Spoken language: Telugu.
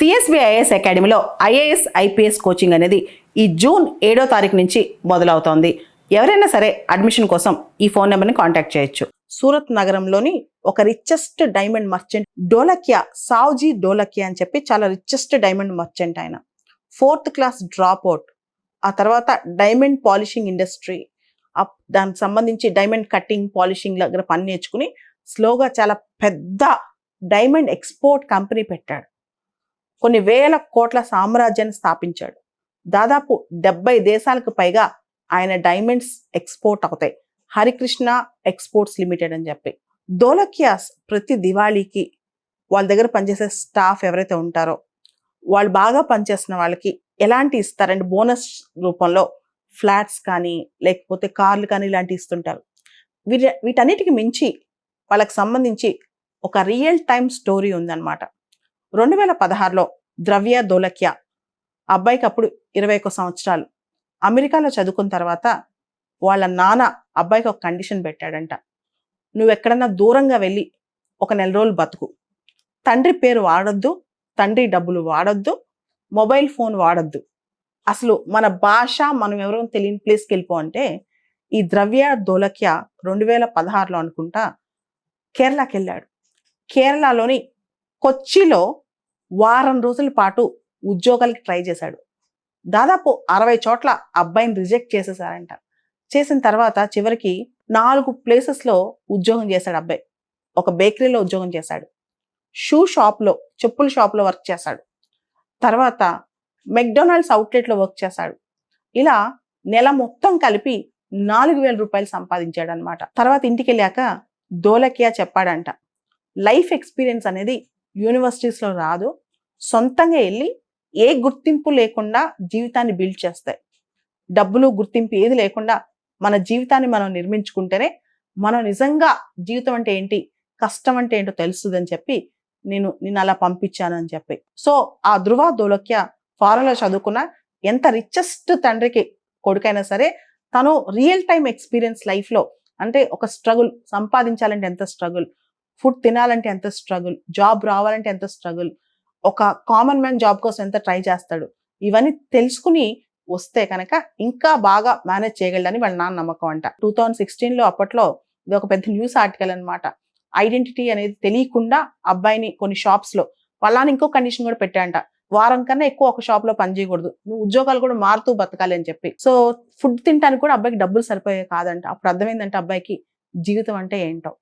సిఎస్బి ఐఏఎస్ అకాడమీలో ఐఏఎస్ ఐపీఎస్ కోచింగ్ అనేది ఈ జూన్ 7వ తారీఖు నుంచి మొదలవుతోంది. ఎవరైనా సరే అడ్మిషన్ కోసం ఈ ఫోన్ నెంబర్ని కాంటాక్ట్ చేయొచ్చు. సూరత్ నగరంలోని ఒక రిచెస్ట్ డైమండ్ మర్చెంట్ డోలకియా, సావ్జీ డోలకియా అని చెప్పి చాలా రిచెస్ట్ డైమండ్ మర్చెంట్ ఆయన. 4th క్లాస్ డ్రాప్ అవుట్, ఆ తర్వాత డైమండ్ పాలిషింగ్ ఇండస్ట్రీ, దానికి సంబంధించి డైమండ్ కట్టింగ్ పాలిషింగ్ దగ్గర పని నేర్చుకుని స్లోగా చాలా పెద్ద డైమండ్ ఎక్స్పోర్ట్ కంపెనీ పెట్టాడు. కొన్ని వేల కోట్ల సామ్రాజ్యాన్ని స్థాపించాడు. దాదాపు 70 దేశాలకు పైగా ఆయన డైమండ్స్ ఎక్స్పోర్ట్ అవుతాయి. హరికృష్ణ ఎక్స్పోర్ట్స్ లిమిటెడ్ అని చెప్పి. డోలకియాస్ ప్రతి దివాళీకి వాళ్ళ దగ్గర పనిచేసే స్టాఫ్ ఎవరైతే ఉంటారో వాళ్ళు బాగా పనిచేస్తున్న వాళ్ళకి ఎలాంటి ఇస్తారంటే బోనస్ రూపంలో ఫ్లాట్స్ కానీ లేకపోతే కార్లు కానీ ఇలాంటివి ఇస్తుంటారు. వీటన్నిటికి మించి వాళ్ళకి సంబంధించి ఒక రియల్ టైమ్ స్టోరీ ఉందన్నమాట. 2016లో ద్రవ్య దోలకియా అబ్బాయికి అప్పుడు 21 సంవత్సరాలు. అమెరికాలో చదువుకున్న తర్వాత వాళ్ళ నాన్న అబ్బాయికి ఒక కండిషన్ పెట్టాడంట. నువ్వు ఎక్కడన్నా దూరంగా వెళ్ళి ఒక 4 రోజులు బతుకు, తండ్రి పేరు వాడొద్దు, తండ్రి డబ్బులు వాడొద్దు, మొబైల్ ఫోన్ వాడొద్దు, అసలు మన భాష మనం ఎవరో తెలియని ప్లేస్కి వెళ్ళిపో అంటే ఈ ద్రవ్య దోలకియా 2016లో అనుకుంటా కేరళకి వెళ్ళాడు. కేరళలోని కొచ్చిలో వారం రోజుల పాటు ఉద్యోగాలకి ట్రై చేశాడు. దాదాపు 60 చోట్ల అబ్బాయిని రిజెక్ట్ చేసేసారంట. చేసిన తర్వాత చివరికి 4 ప్లేసెస్లో ఉద్యోగం చేశాడు అబ్బాయి. ఒక బేకరీలో ఉద్యోగం చేశాడు, షూ షాప్లో, చెప్పుల షాప్లో వర్క్ చేశాడు, తర్వాత మెక్డొనాల్డ్స్ అవుట్లెట్లో వర్క్ చేశాడు. ఇలా నెల మొత్తం కలిపి 4,000 రూపాయలు సంపాదించాడు అనమాట. తర్వాత ఇంటికి వెళ్ళాక దోలకియా చెప్పాడంట, లైఫ్ ఎక్స్పీరియన్స్ అనేది యూనివర్సిటీస్లో రాదు, సొంతంగా వెళ్ళి ఏ గుర్తింపు లేకుండా జీవితాన్ని బిల్డ్ చేస్తాయి. డబ్బులు గుర్తింపు ఏది లేకుండా మన జీవితాన్ని మనం నిర్మించుకుంటేనే మనం నిజంగా జీవితం అంటే ఏంటి, కష్టం అంటే ఏంటో తెలుస్తుందని చెప్పి నేను అలా పంపించాను అని చెప్పి. సో ఆ ధృవ దోలకియా ఫారెన్లో చదువుకున్న ఎంత రిచెస్ట్ తండ్రికి కొడుకైనా సరే తను రియల్ టైమ్ ఎక్స్పీరియన్స్ లైఫ్లో, అంటే ఒక స్ట్రగుల్, సంపాదించాలంటే ఎంత స్ట్రగుల్, ఫుడ్ తినాలంటే ఎంత స్ట్రగుల్, జాబ్ రావాలంటే ఎంత స్ట్రగుల్, ఒక కామన్ మ్యాన్ జాబ్ కోసం ఎంత ట్రై చేస్తాడు, ఇవన్నీ తెలుసుకుని వస్తే కనుక ఇంకా బాగా మేనేజ్ చేయగలడని వాళ్ళ నాన్న నమ్మకం అంట. 2016లో అప్పట్లో ఇది ఒక పెద్ద న్యూస్ ఆర్టికల్ అనమాట. ఐడెంటిటీ అనేది తెలియకుండా అబ్బాయిని కొన్ని షాప్స్లో, వాళ్ళ నాన్న ఇంకో కండిషన్ కూడా పెట్టాడంట, వారం కన్నా ఎక్కువ ఒక షాప్లో పని చేయకూడదు, నువ్వు ఉద్యోగాలు కూడా మారుతూ బతకాలి అని చెప్పి. సో ఫుడ్ తినడానికి కూడా అబ్బాయికి డబ్బులు సరిపోయే కాదంట. అప్పుడు అర్థమైందంటే అబ్బాయికి జీవితం అంటే ఏంటో.